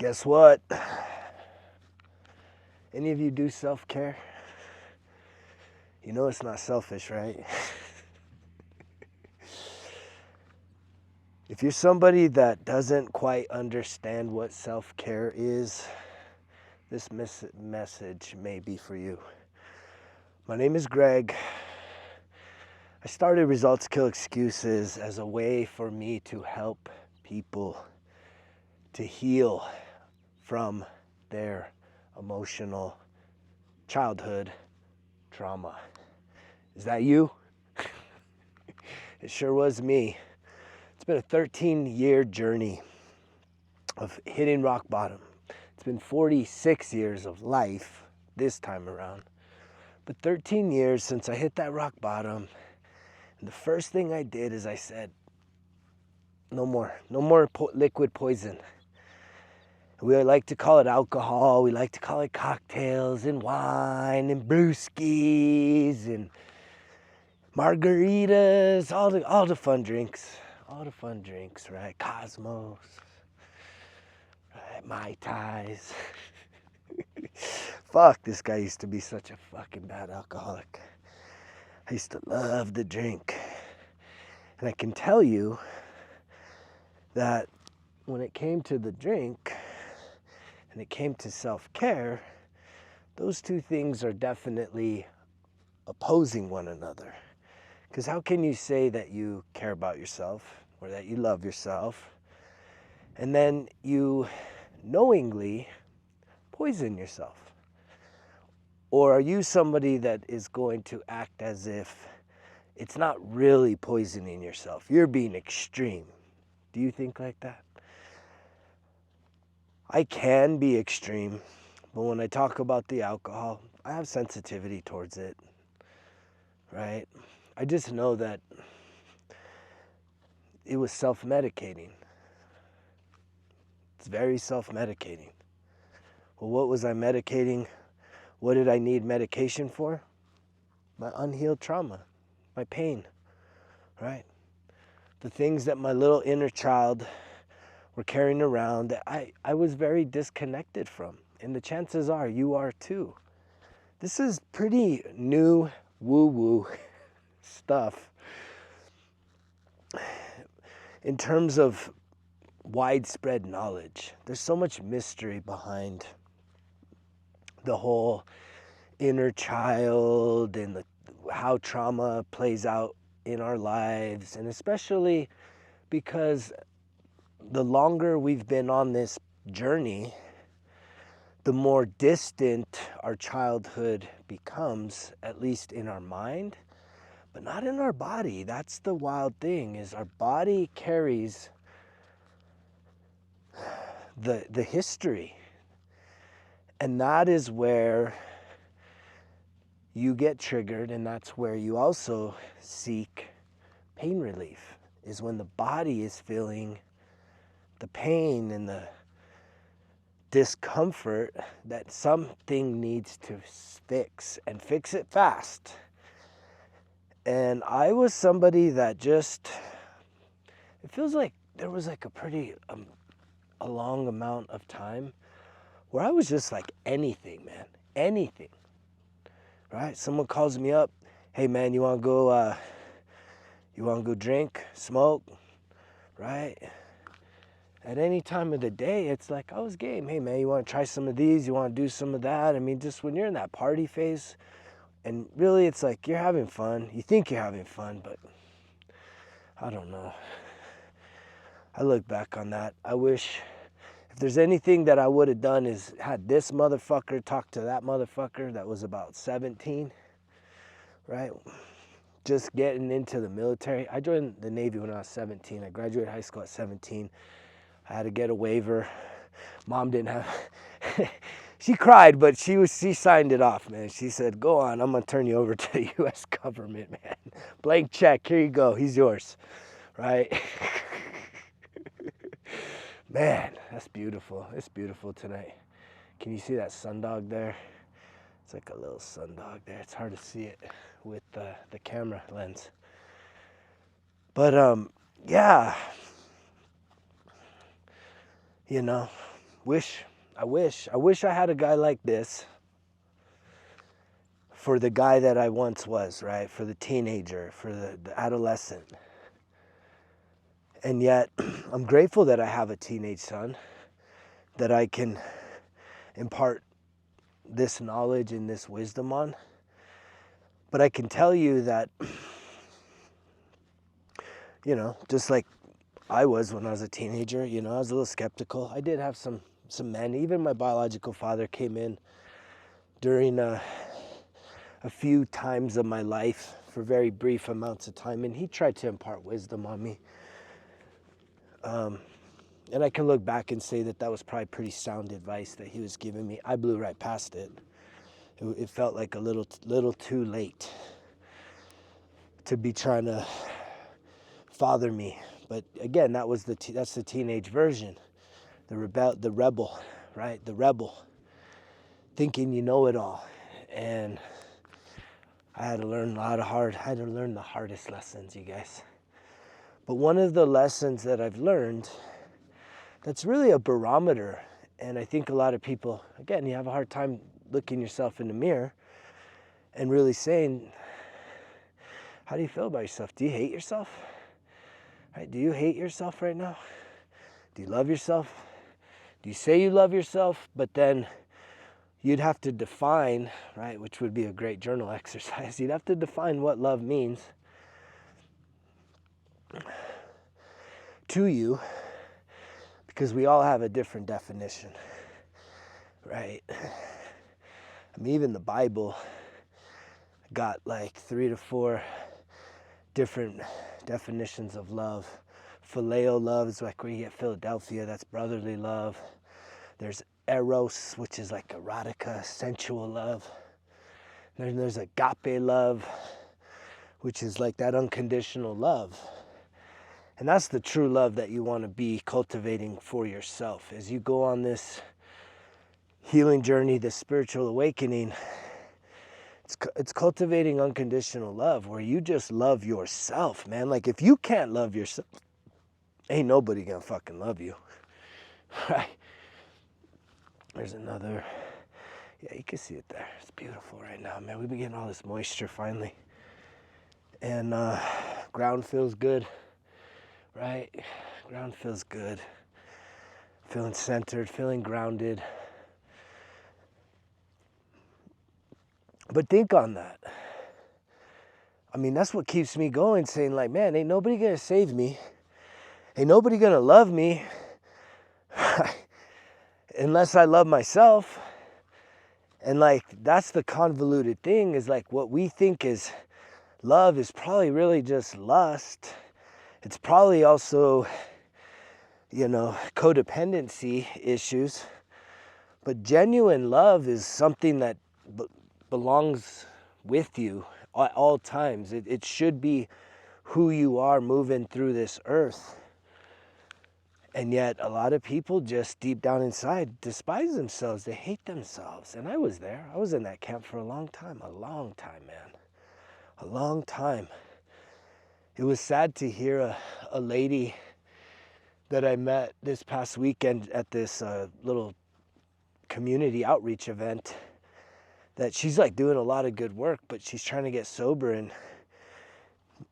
Guess what? Any of you do self-care? You know it's not selfish, right? If you're somebody that doesn't quite understand what self-care is, this message may be for you. My name is Greg. I started Results Kill Excuses as a way for me to help people to heal from their emotional childhood trauma. Is that you? It sure was me. It's been a 13-year journey of hitting rock bottom. It's been 46 years of life this time around. But 13 years since I hit that rock bottom, and the first thing I did is I said, no more liquid poison. We like to call it alcohol, we like to call it cocktails and wine and brewskis and margaritas, all the fun drinks, right? Cosmos, right? Mai Tais. Fuck, this guy used to be such a fucking bad alcoholic. I used to love the drink. And I can tell you that when it came to the drink and it came to self-care, those two things are definitely opposing one another. Because how can you say that you care about yourself or that you love yourself and then you knowingly poison yourself? Or are you somebody that is going to act as if it's not really poisoning yourself? You're being extreme. Do you think like that? I can be extreme, but when I talk about the alcohol, I have sensitivity towards it, right? I just know that it was self-medicating. It's very self-medicating. Well, what was I medicating? What did I need medication for? My unhealed trauma, my pain, right? The things that my little inner child were carrying around that I was very disconnected from. And the chances are you are too. This is pretty new woo-woo stuff in terms of widespread knowledge. There's so much mystery behind the whole inner child and how trauma plays out in our lives, and especially because the longer we've been on this journey, the more distant our childhood becomes, at least in our mind, but not in our body. That's the wild thing, is our body carries the history. And that is where you get triggered, and that's where you also seek pain relief, is when the body is feeling the pain and the discomfort that something needs to fix, and fix it fast. And I was somebody that just, it feels like there was like a pretty a long amount of time where I was just like anything, man, anything, right? Someone calls me up, hey man, you want to go drink, smoke, right? At any time of the day, it's like I was game. Hey man, you want to try some of these? You want to do some of that? I mean, just when you're in that party phase, and really it's like you're having fun. You think you're having fun, but I don't know. I look back on that. I wish, if there's anything that I would have done, is had this motherfucker talk to that motherfucker that was about 17, right? Just getting into the military. I joined the Navy when I was 17. I graduated high school at 17. I had to get a waiver. Mom didn't have, she cried, but she signed it off, man. She said, go on, I'm gonna turn you over to the U.S. government, man. Blank check, here you go, he's yours, right? Man, that's beautiful. It's beautiful tonight. Can you see that sundog there? It's like a little sundog there. It's hard to see it with the camera lens. But yeah, you know, I wish I had a guy like this for the guy that I once was, right? For the teenager, for the adolescent. And yet, I'm grateful that I have a teenage son that I can impart this knowledge and this wisdom on. But I can tell you that, just like I was when I was a teenager, I was a little skeptical. I did have some men. Even my biological father came in during a few times of my life for very brief amounts of time, and he tried to impart wisdom on me. And I can look back and say that was probably pretty sound advice that he was giving me. I blew right past it. It felt like a little too late to be trying to father me. But again, that's the teenage version, the rebel, right? The rebel, thinking you know it all. And I had to learn the hardest lessons, you guys. But one of the lessons that I've learned that's really a barometer, and I think a lot of people, again, you have a hard time looking yourself in the mirror and really saying, how do you feel about yourself? Do you hate yourself? Right? Do you hate yourself right now? Do you love yourself? Do you say you love yourself, but then you'd have to define, right, which would be a great journal exercise. You'd have to define what love means to you, because we all have a different definition, right? I mean, even the Bible got like 3 to 4 different definitions of love. Phileo love is like where you get Philadelphia, that's brotherly love. There's eros, which is like erotica, sensual love. Then there's agape love, which is like that unconditional love. And that's the true love that you want to be cultivating for yourself. As you go on this healing journey, this spiritual awakening, it's cultivating unconditional love where you just love yourself, man. Like if you can't love yourself, ain't nobody gonna fucking love you, right? There's another, yeah, you can see it there. It's beautiful right now, man. We've been getting all this moisture finally. And ground feels good, right? Ground feels good. Feeling centered, feeling grounded. But think on that. I mean, that's what keeps me going, saying like, man, ain't nobody gonna save me. Ain't nobody gonna love me unless I love myself. And like, that's the convoluted thing, is like what we think is love is probably really just lust. It's probably also, codependency issues. But genuine love is something that belongs with you at all times. It should be who you are moving through this earth. And yet a lot of people just deep down inside despise themselves. They hate themselves. And I was there. I was in that camp for a long time, man. A long time. It was sad to hear a lady that I met this past weekend at this little community outreach event, that she's like doing a lot of good work, but she's trying to get sober. And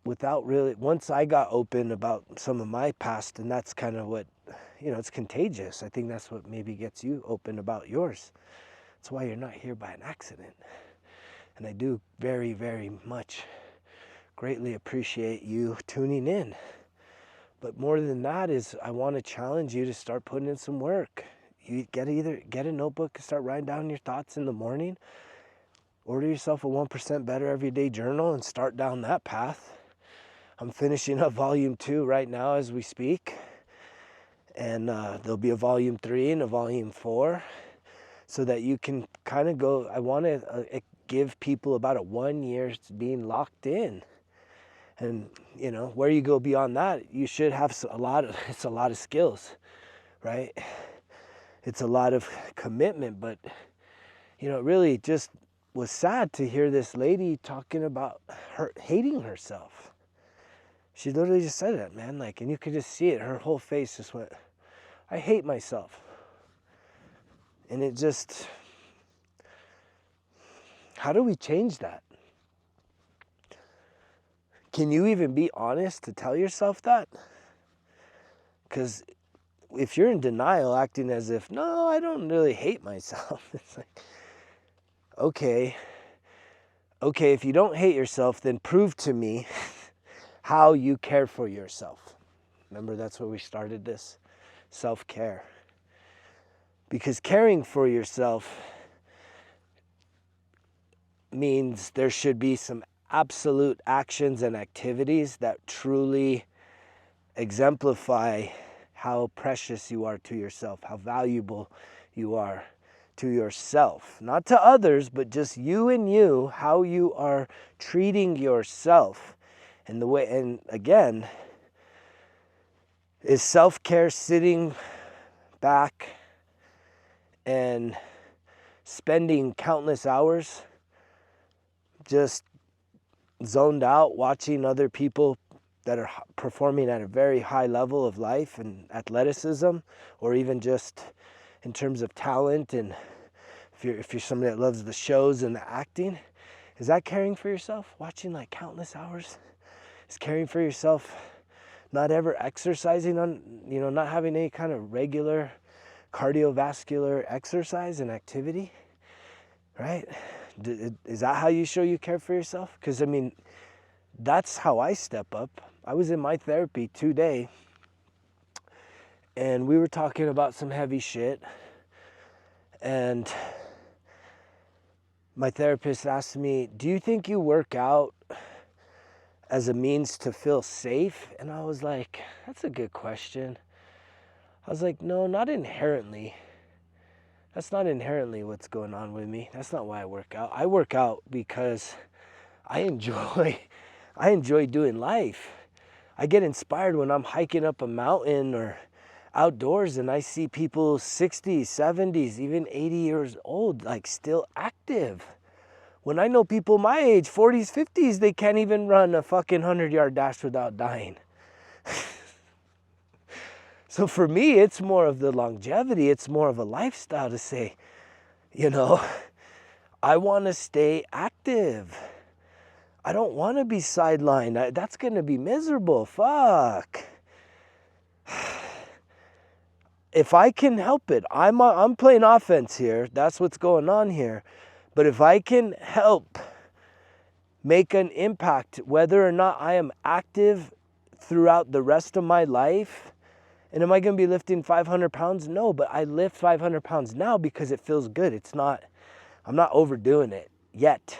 without really, once I got open about some of my past, and that's kind of what, it's contagious. I think that's what maybe gets you open about yours. That's why you're not here by an accident. And I do very, very much greatly appreciate you tuning in. But more than that is, I want to challenge you to start putting in some work. You get a notebook and start writing down your thoughts in the morning. Order yourself a 1% Better Everyday Journal and start down that path. I'm finishing up volume 2 right now as we speak. And there'll be a volume 3 and a volume 4, so that you can kind of go. I want to give people about a 1 year being locked in. And, where you go beyond that, you should have it's a lot of skills, right? It's a lot of commitment, but, it really just was sad to hear this lady talking about her hating herself. She literally just said it, man, and you could just see it. Her whole face just went, I hate myself. And it just, how do we change that? Can you even be honest to tell yourself that? Because if you're in denial, acting as if, no, I don't really hate myself, it's like, okay, if you don't hate yourself, then prove to me how you care for yourself. Remember, that's where we started this, self-care. Because caring for yourself means there should be some absolute actions and activities that truly exemplify how precious you are to yourself, how valuable you are to yourself. Not to others, but just you and you, how you are treating yourself. And the way, and again, is self-care sitting back and spending countless hours just zoned out watching other people that are performing at a very high level of life and athleticism, or even just in terms of talent, and if you're somebody that loves the shows and the acting? Is that caring for yourself? Watching like countless hours? Is caring for yourself not ever exercising on, not having any kind of regular cardiovascular exercise and activity, right? Is that how you show you care for yourself? Because, that's how I step up. I was in my therapy today, and we were talking about some heavy shit, and my therapist asked me, do you think you work out as a means to feel safe? And I was like, that's a good question. I was like, no, not inherently. That's not inherently what's going on with me. That's not why I work out. I work out because I enjoy doing life. I get inspired when I'm hiking up a mountain or outdoors and I see people 60s, 70s, even 80 years old, like still active. When I know people my age, 40s, 50s, they can't even run a fucking 100-yard dash without dying. So for me, it's more of the longevity. It's more of a lifestyle to say, I want to stay active. I don't want to be sidelined. That's going to be miserable. Fuck. If I can help it, I'm playing offense here. That's what's going on here. But if I can help make an impact, whether or not I am active throughout the rest of my life, and am I going to be lifting 500 pounds? No, but I lift 500 pounds now because it feels good. I'm not overdoing it yet,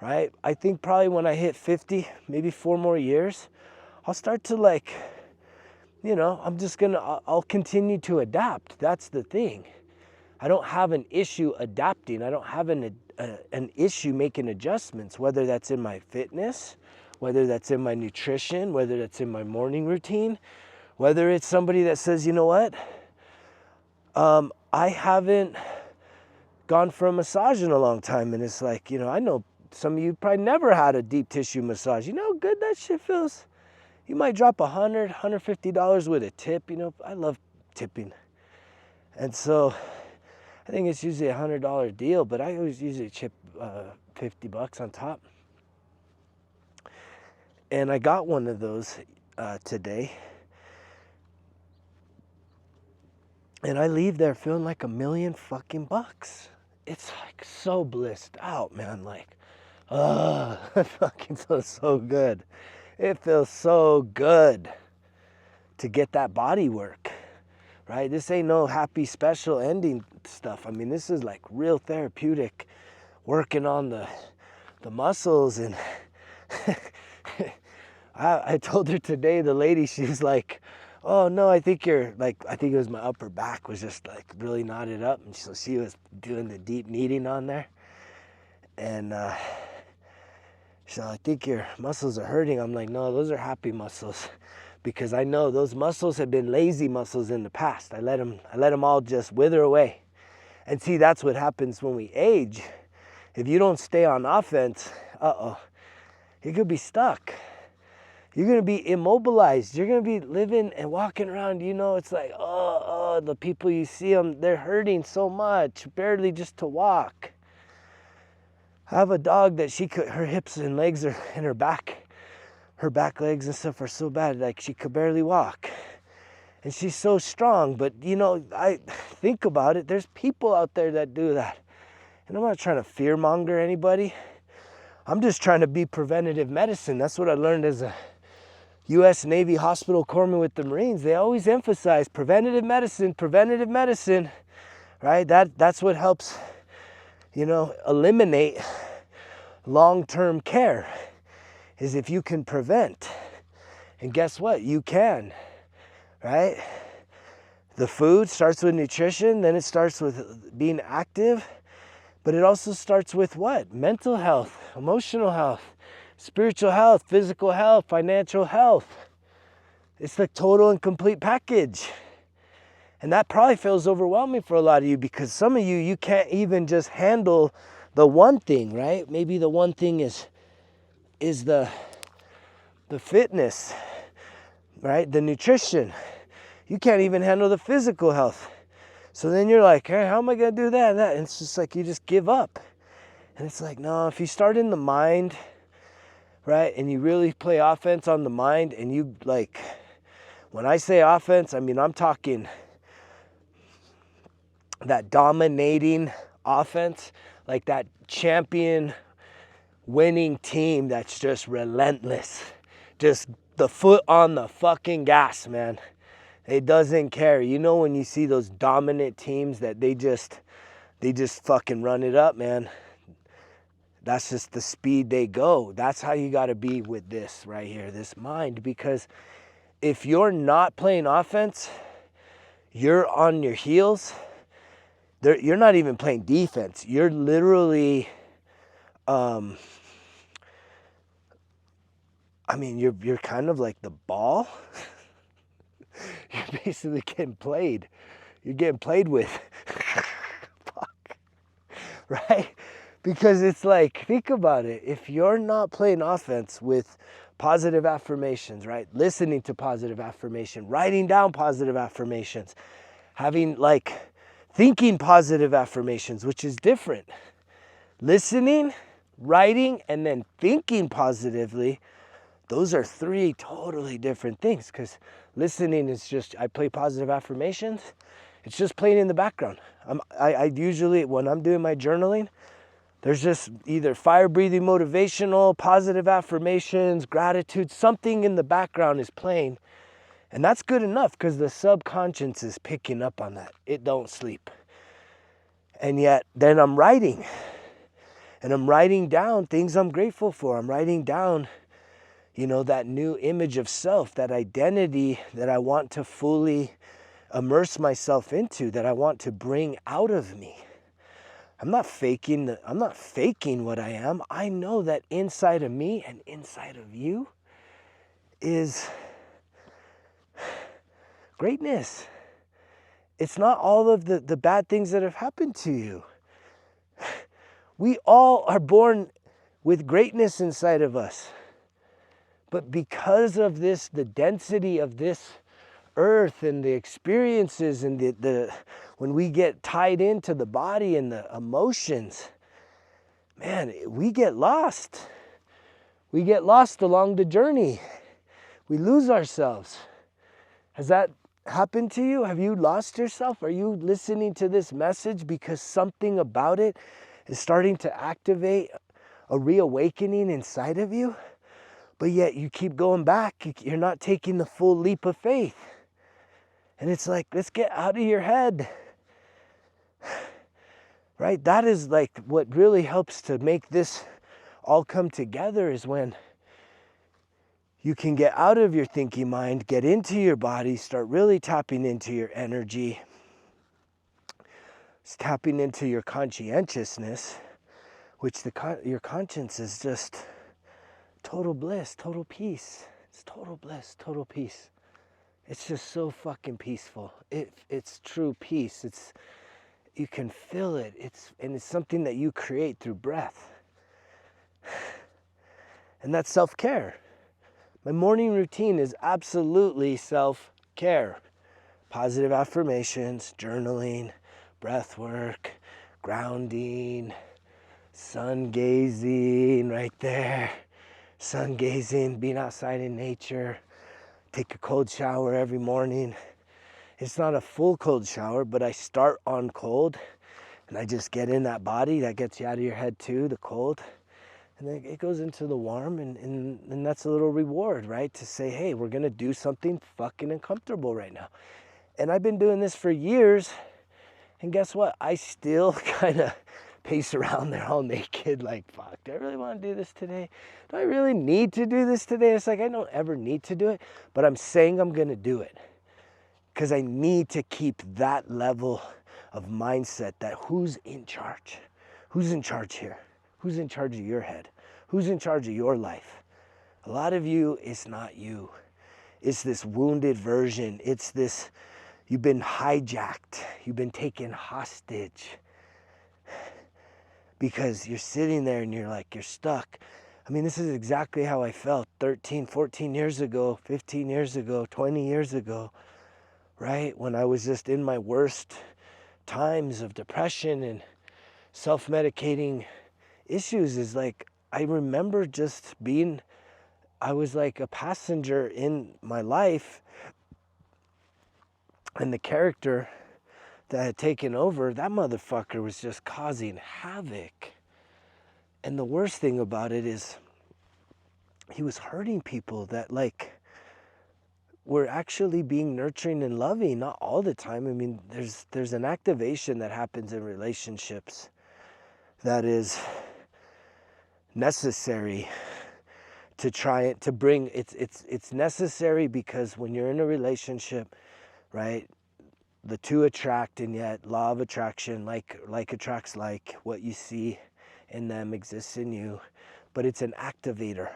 right? I think probably when I hit 50, maybe 4 more years, I'll start to I'll continue to adapt. That's the thing. I don't have an issue adapting. I don't have an issue making adjustments, whether that's in my fitness, whether that's in my nutrition, whether that's in my morning routine, whether it's somebody that says, you know what, I haven't gone for a massage in a long time. And it's like, I know some of you probably never had a deep tissue massage. You know how good that shit feels? You might drop $100, $150 with a tip. I love tipping. And so I think it's usually a $100 deal, but I always usually chip $50 on top. And I got one of those today. And I leave there feeling like $1 million fucking bucks. It's like so blissed out, man. Like, it fucking feels so good. It feels so good to get that body work, right? This ain't no happy special ending stuff. This is like real therapeutic, working on the muscles. And I told her today, the lady, she was like, oh no, I think it was my upper back was just like really knotted up. And so she was doing the deep kneading on there. And so I think your muscles are hurting. I'm like, no, those are happy muscles, because I know those muscles have been lazy muscles in the past. I let them all just wither away. And see, that's what happens when we age. If you don't stay on offense, you could be stuck. You're going to be immobilized. You're going to be living and walking around, it's like, the people you see them, they're hurting so much, barely just to walk. I have a dog that her hips and legs are in her back legs and stuff are so bad, like she could barely walk. And she's so strong, but I think about it, there's people out there that do that. And I'm not trying to fearmonger anybody. I'm just trying to be preventative medicine. That's what I learned as a U.S. Navy hospital corpsman with the Marines. They always emphasize preventative medicine, right? That's what helps, eliminate long-term care, is if you can prevent. And guess what? You can, right? The food starts with nutrition, then it starts with being active, but it also starts with what? Mental health, emotional health, spiritual health, physical health, financial health. It's the total and complete package. And that probably feels overwhelming for a lot of you, because some of you can't even just handle the one thing, right? Maybe the one thing is the fitness, right? The nutrition. You can't even handle the physical health. So then you're like, hey, how am I going to do that and that? And it's just like you just give up. And it's like, no, if you start in the mind, right, and you really play offense on the mind, and you like, when I say offense, I mean, I'm talking that dominating offense, like that champion winning team that's just relentless, just the foot on the fucking gas, man. It doesn't care. When you see those dominant teams that they just fucking run it up, man. That's just the speed they go. That's how you got to be with this right here, this mind. Because if you're not playing offense, you're on your heels. You're not even playing defense. You're literally, you're kind of like the ball. You're basically getting played. You're getting played with. Fuck. Right? Because it's like, think about it. If you're not playing offense with positive affirmations, right? Listening to positive affirmation, writing down positive affirmations, having thinking positive affirmations, which is different. Listening, writing, and then thinking positively, those are three totally different things, because listening is just, I play positive affirmations. It's just playing in the background. I usually, when I'm doing my journaling, there's just either fire breathing motivational, positive affirmations, gratitude, something in the background is playing. And that's good enough, because the subconscious is picking up on that. It don't sleep. And yet, then I'm writing. And I'm writing down things I'm grateful for. I'm writing down, that new image of self, that identity that I want to fully immerse myself into, that I want to bring out of me. I'm not faking what I am. I know that inside of me and inside of you is greatness. It's not all of the bad things that have happened to you. We all are born with greatness inside of us. But because of this, the density of this earth and the experiences and the when we get tied into the body and the emotions, man, we get lost. We get lost along the journey. We lose ourselves. Has that happened to you? Have you lost yourself? Are you listening to this message because something about it is starting to activate a reawakening inside of you? But yet you keep going back. You're not taking the full leap of faith. And it's like, let's get out of your head. Right? That is like what really helps to make this all come together, is when you can get out of your thinking mind, get into your body, start really tapping into your energy, tapping into your conscientiousness, which your conscience is just total bliss, total peace. It's total bliss, total peace. It's just so fucking peaceful. It's true peace. You can feel it. It's something that you create through breath. And that's self-care. My morning routine is absolutely self-care. Positive affirmations, journaling, breath work, grounding, sun gazing right there. Sun gazing, being outside in nature. Take a cold shower every morning. It's not a full cold shower, but I start on cold and I just get in that body. That gets you out of your head too, the cold. And then it goes into the warm, and that's a little reward, right? To say, hey, we're gonna do something fucking uncomfortable right now. And I've been doing this for years, and guess what? I still kind of pace around there all naked, like, fuck, do I really want to do this today? Do I really need to do this today? It's like, I don't ever need to do it, but I'm saying I'm gonna do it because I need to keep that level of mindset that who's in charge? Who's in charge here? Who's in charge of your head? Who's in charge of your life? A lot of you, it's not you. It's this wounded version. It's this, you've been hijacked. You've been taken hostage because you're sitting there and you're like, you're stuck. I mean, this is exactly how I felt 13, 14 years ago, 15 years ago, 20 years ago, right? When I was just in my worst times of depression and self-medicating issues. Is like, I remember just being, I was like a passenger in my life, and the character that had taken over, that motherfucker was just causing havoc. And the worst thing about it is he was hurting people that like were actually being nurturing and loving, not all the time. I mean, there's an activation that happens in relationships that is necessary to try it, to bring, it's necessary because when you're in a relationship, right, the two attract, and yet law of attraction, like attracts like, what you see in them exists in you, but it's an activator.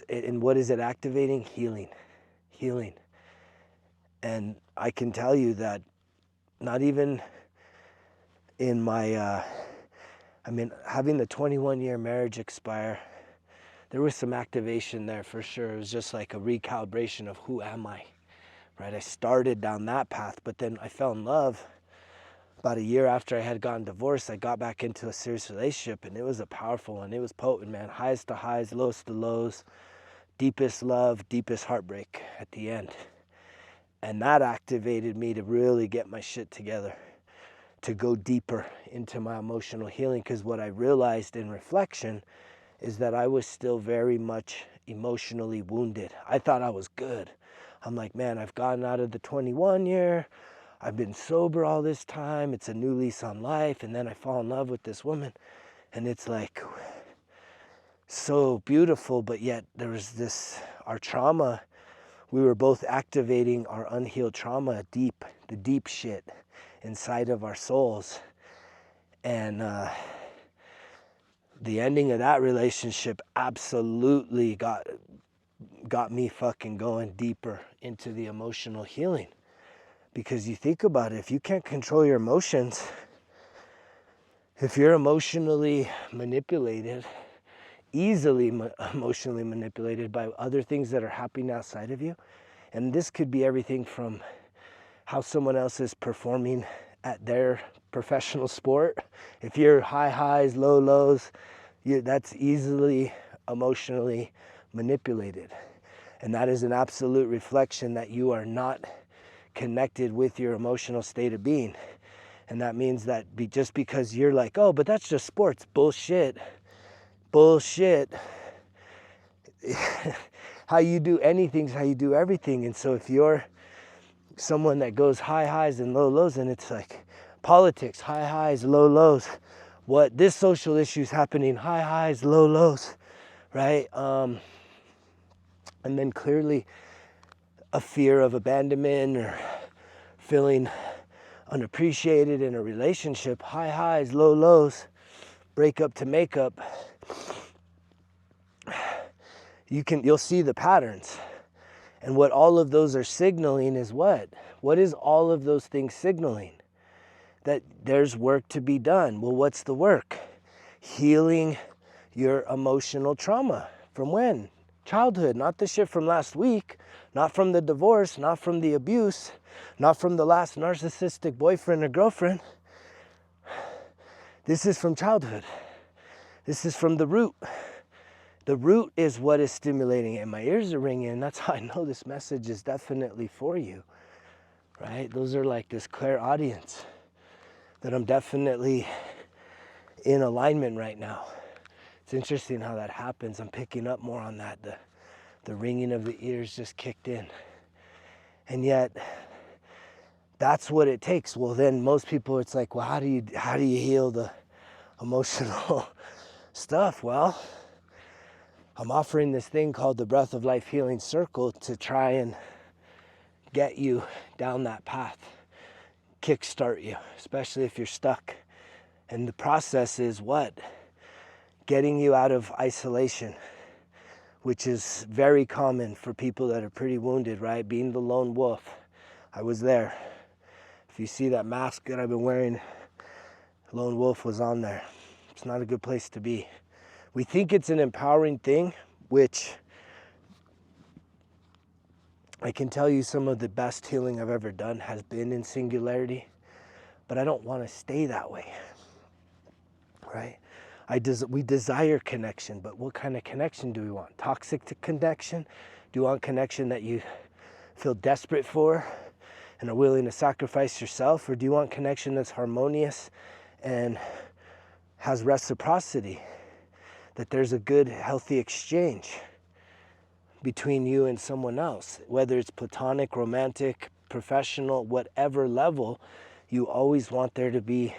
And what is it activating? Healing. And I can tell you that not even in my having the 21-year marriage expire, there was some activation there for sure. It was just like a recalibration of who am I, right? I started down that path, but then I fell in love. About a year after I had gotten divorced, I got back into a serious relationship, and it was a powerful one. It was potent, man. Highs to highs, lows to lows, deepest love, deepest heartbreak at the end. And that activated me to really get my shit together, to go deeper into my emotional healing, because what I realized in reflection is that I was still very much emotionally wounded. I thought I was good. I'm like, man, I've gotten out of the 21 year. I've been sober all this time. It's a new lease on life. And then I fall in love with this woman. And it's like so beautiful, but yet there was this, our trauma, we were both activating our unhealed trauma deep, the deep shit inside of our souls. And the ending of that relationship absolutely got me fucking going deeper into the emotional healing. Because you think about it, if you can't control your emotions, if you're emotionally manipulated, easily emotionally manipulated by other things that are happening outside of you, and this could be everything from how someone else is performing at their professional sport. If you're high highs, low lows, that's easily emotionally manipulated. And that is an absolute reflection that you are not connected with your emotional state of being. And that means that just because you're like, oh, but that's just sports, bullshit. How you do anything's how you do everything. And so if you're someone that goes high highs and low lows, and it's like politics, high highs, low lows, what this social issue is happening, high highs, low lows, right? And then clearly a fear of abandonment or feeling unappreciated in a relationship, high highs, low lows, breakup to makeup. You'll see the patterns. And what all of those are signaling is what? What is all of those things signaling? That there's work to be done. Well, what's the work? Healing your emotional trauma. From when? childhood, not the shit from last week, not from the divorce, not from the abuse, not from the last narcissistic boyfriend or girlfriend. This is from childhood. This is from the root. The root is what is stimulating it. And my ears are ringing, and that's how I know this message is definitely for you, right? Those are like this clairaudience that I'm definitely in alignment right now. It's interesting how that happens. I'm picking up more on that. The ringing of the ears just kicked in. And yet, that's what it takes. Well, then most people, it's like, well, how do you heal the emotional stuff? Well, I'm offering this thing called the Breath of Life Healing Circle to try and get you down that path, kickstart you, especially if you're stuck. And the process is what? Getting you out of isolation, which is very common for people that are pretty wounded, right? Being the lone wolf. I was there. If you see that mask that I've been wearing, lone wolf was on there. It's not a good place to be. We think it's an empowering thing, which I can tell you some of the best healing I've ever done has been in singularity, but I don't want to stay that way, right? We desire connection, but what kind of connection do we want? Toxic connection? Do you want connection that you feel desperate for and are willing to sacrifice yourself? Or do you want connection that's harmonious and has reciprocity? That there's a good, healthy exchange between you and someone else, whether it's platonic, romantic, professional, whatever level, you always want there to be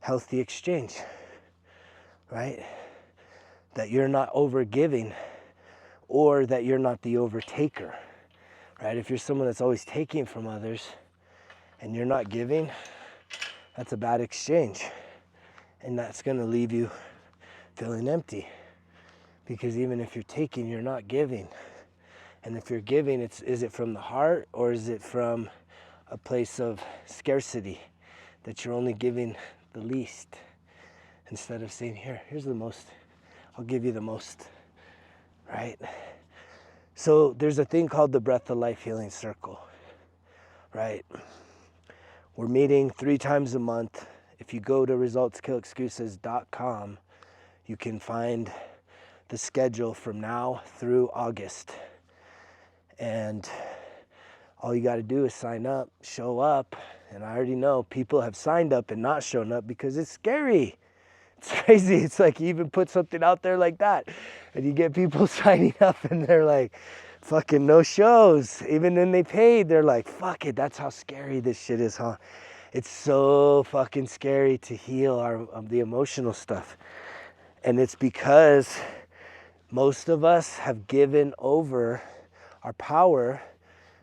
healthy exchange, right? That you're not overgiving or that you're not the overtaker, right? If you're someone that's always taking from others and you're not giving, that's a bad exchange. And that's going to leave you feeling empty, because even if you're taking, you're not giving. And if you're giving, is it from the heart or is it from a place of scarcity, that you're only giving the least instead of saying, here's the most, I'll give you the most, right? So there's a thing called the Breath of Life Healing Circle, right? We're meeting 3 times a month. If you go to resultskillexcuses.com, you can find the schedule from now through August. And all you got to do is sign up, show up. And I already know people have signed up and not shown up because it's scary. It's crazy. It's like you even put something out there like that and you get people signing up and they're like, fucking no shows. Even when they paid, they're like, fuck it, that's how scary this shit is, huh? It's so fucking scary to heal the emotional stuff. And it's because most of us have given over our power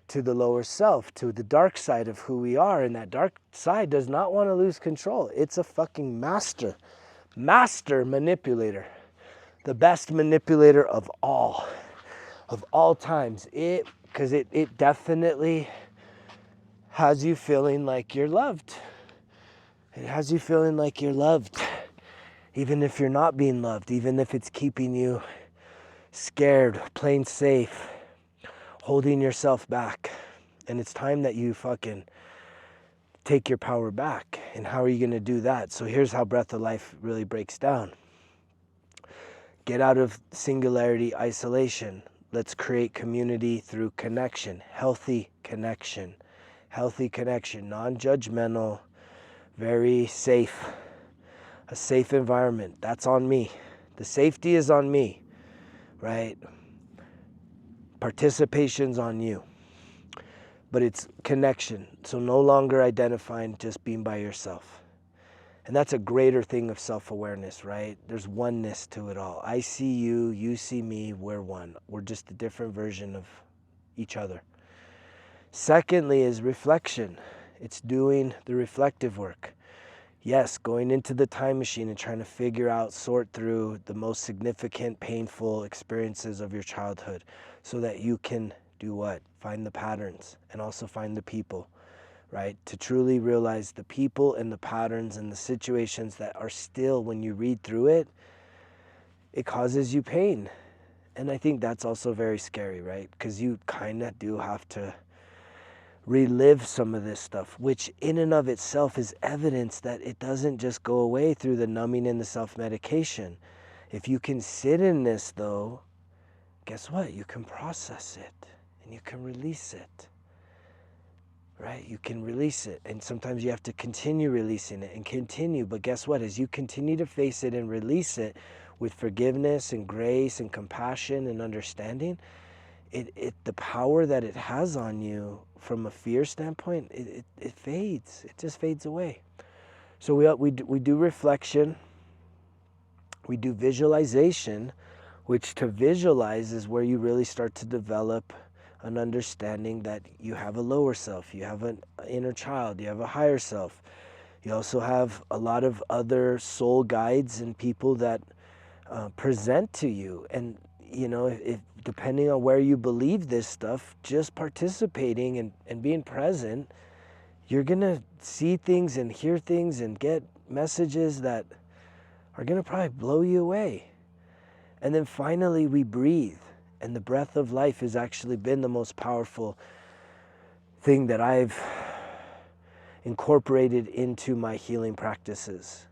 to the lower self, to the dark side of who we are. And that dark side does not want to lose control. It's a fucking master manipulator. The best manipulator of all times. Because it definitely has you feeling like you're loved. It has you feeling like you're loved. Even if you're not being loved, even if it's keeping you scared, playing safe, holding yourself back. And it's time that you fucking take your power back. And how are you going to do that? So here's how Breath of Life really breaks down. Get out of singularity, isolation. Let's create community through connection, healthy connection, non-judgmental, very safe. A safe environment. That's on me. The safety is on me, right? Participation's on you. But it's connection. So no longer identifying just being by yourself. And that's a greater thing of self-awareness, right? There's oneness to it all. I see you, you see me, we're one. We're just a different version of each other. Secondly is reflection. It's doing the reflective work. Yes, going into the time machine and trying to figure out, sort through the most significant, painful experiences of your childhood so that you can do what? Find the patterns and also find the people, right? To truly realize the people and the patterns and the situations that are still, when you read through it, it causes you pain. And I think that's also very scary, right? Because you kind of do have to relive some of this stuff, which in and of itself is evidence that it doesn't just go away through the numbing and the self-medication. If you can sit in this though, guess what? You can process it and you can release it, right? You can release it. And sometimes you have to continue releasing it and continue. But guess what? As you continue to face it and release it with forgiveness and grace and compassion and understanding, the power that it has on you from a fear standpoint, it fades. It just fades away. So we do reflection. We do visualization, which to visualize is where you really start to develop an understanding that you have a lower self, you have an inner child, you have a higher self. You also have a lot of other soul guides and people that present to you. And you know, if depending on where you believe this stuff, just participating and being present, you're gonna see things and hear things and get messages that are gonna probably blow you away. And then finally we breathe, and the breath of life has actually been the most powerful thing that I've incorporated into my healing practices.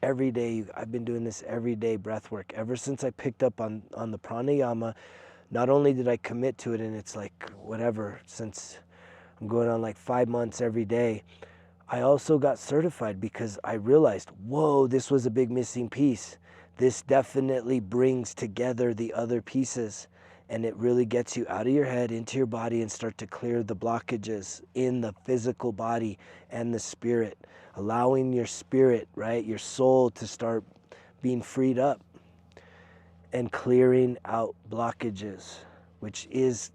Every day, I've been doing this every day, breath work. Ever since I picked up on the pranayama, not only did I commit to it, and it's like whatever, since I'm going on like 5 months every day, I also got certified because I realized, whoa, this was a big missing piece. This definitely brings together the other pieces, and it really gets you out of your head, into your body, and start to clear the blockages in the physical body and the spirit, allowing your spirit, right, your soul to start being freed up and clearing out blockages, which is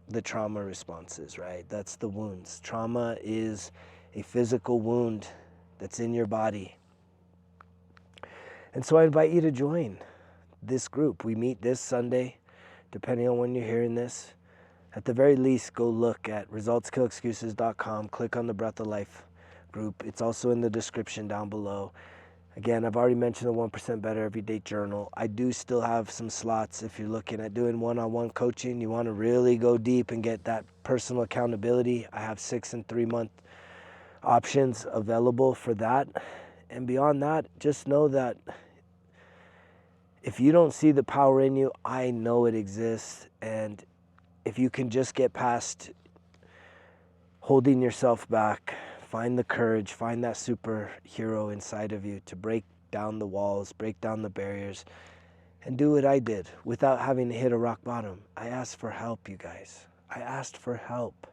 the trauma responses, right? That's the wounds. Trauma is a physical wound that's in your body. And so I invite you to join this group. We meet this Sunday, depending on when you're hearing this. At the very least, go look at resultskillexcuses.com, click on the Breath of Life group. It's also in the description down below. Again, I've already mentioned the 1% Better Everyday Journal. I do still have some slots if you're looking at doing one-on-one coaching. You want to really go deep and get that personal accountability. I have 6 and 3 month options available for that. And beyond that, just know that if you don't see the power in you, I know it exists. And if you can just get past holding yourself back, find the courage, find that superhero inside of you to break down the walls, break down the barriers, and do what I did without having to hit a rock bottom. I asked for help, you guys. I asked for help.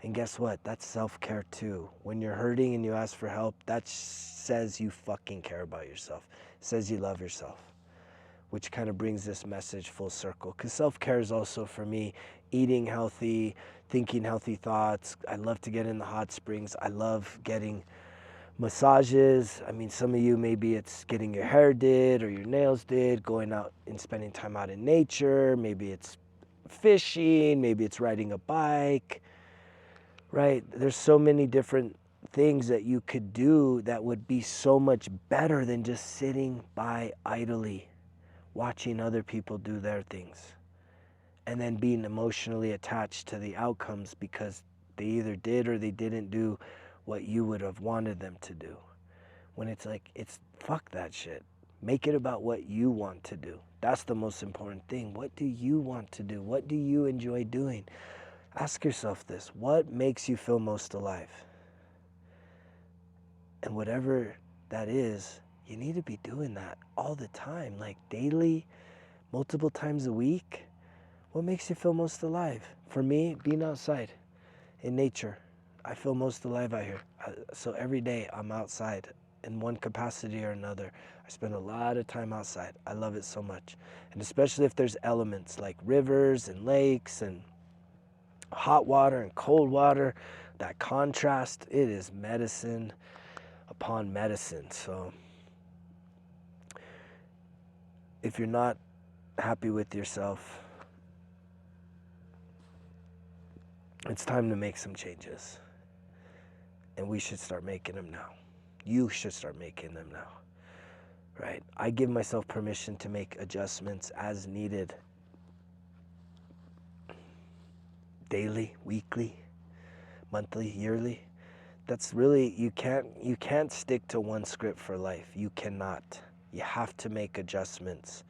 And guess what? That's self-care too. When you're hurting and you ask for help, that says you fucking care about yourself. It says you love yourself, which kind of brings this message full circle. Because self-care is also, for me, eating healthy, thinking healthy thoughts. I love to get in the hot springs. I love getting massages. I mean, some of you, maybe it's getting your hair did or your nails did, going out and spending time out in nature. Maybe it's fishing. Maybe it's riding a bike, right? There's so many different things that you could do that would be so much better than just sitting by idly watching other people do their things and then being emotionally attached to the outcomes because they either did or they didn't do what you would have wanted them to do. When it's like, it's fuck that shit. Make it about what you want to do. That's the most important thing. What do you want to do? What do you enjoy doing? Ask yourself this. What makes you feel most alive? And whatever that is, you need to be doing that all the time, like daily, multiple times a week. What makes you feel most alive? For me, being outside in nature. I feel most alive out here. So every day I'm outside in one capacity or another. I spend a lot of time outside. I love it so much. And especially if there's elements like rivers and lakes and hot water and cold water, that contrast, it is medicine upon medicine. So if you're not happy with yourself, it's time to make some changes. And we should start making them now. You should start making them now, right? I give myself permission to make adjustments as needed. daily, weekly, monthly, yearly. That's really, you can't stick to one script for life. You cannot. You have to make adjustments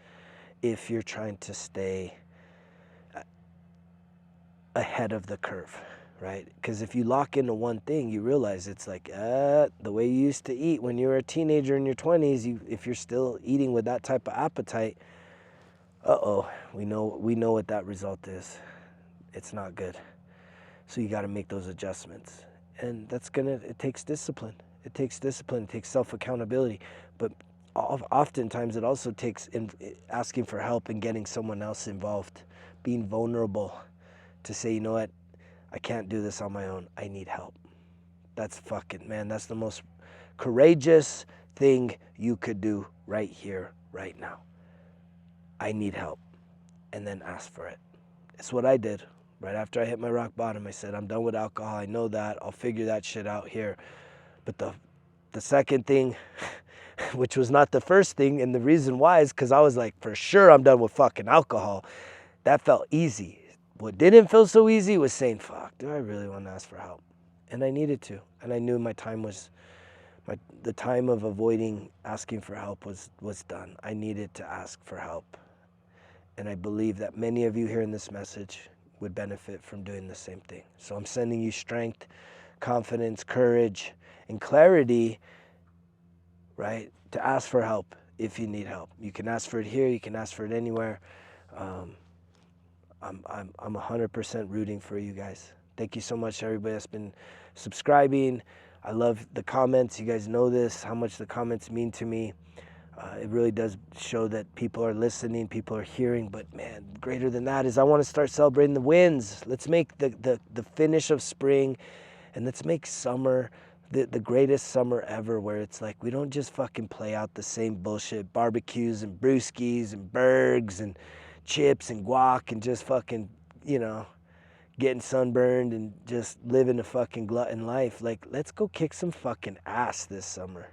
if you're trying to stay ahead of the curve, right? Because if you lock into one thing, you realize it's like the way you used to eat when you were a teenager in your 20s. If you're still eating with that type of appetite, we know what that result is. It's not good. So you got to make those adjustments, and it takes discipline. It takes discipline. It takes self-accountability, but oftentimes it also takes asking for help and getting someone else involved, being vulnerable to say, you know what, I can't do this on my own. I need help. That's the most courageous thing you could do right here, right now. I need help. And then ask for it. It's what I did. Right after I hit my rock bottom, I said, I'm done with alcohol. I know that. I'll figure that shit out here. But the second thing, which was not the first thing, and the reason why is because I was like, for sure I'm done with fucking alcohol. That felt easy. What didn't feel so easy was saying, fuck, do I really want to ask for help? And I needed to. And I knew the time of avoiding asking for help was done. I needed to ask for help. And I believe that many of you hearing this message would benefit from doing the same thing. So I'm sending you strength, confidence, courage, and clarity, right, to ask for help if you need help. You can ask for it here. You can ask for it anywhere. I'm 100% rooting for you guys. Thank you so much, everybody that's been subscribing. I love the comments. You guys know this, how much the comments mean to me. It really does show that people are listening, people are hearing, but man, greater than that is I want to start celebrating the wins. Let's make the finish of spring, and let's make summer the greatest summer ever, where it's like we don't just fucking play out the same bullshit, barbecues and brewskis and burgers and chips and guac and just fucking, getting sunburned and just living a fucking glutton life. Like, let's go kick some fucking ass this summer.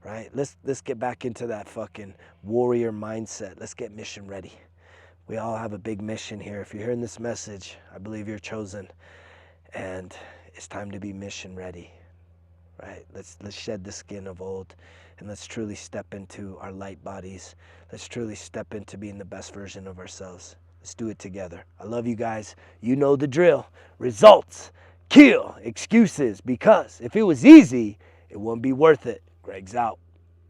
Right? Let's get back into that fucking warrior mindset. Let's get mission ready. We all have a big mission here. If you're hearing this message, I believe you're chosen, and it's time to be mission ready. Right? Let's shed the skin of old, and let's truly step into our light bodies. Let's truly step into being the best version of ourselves. Let's do it together. I love you guys. You know the drill. Results kill excuses, because if it was easy, it wouldn't be worth it. Greg's out.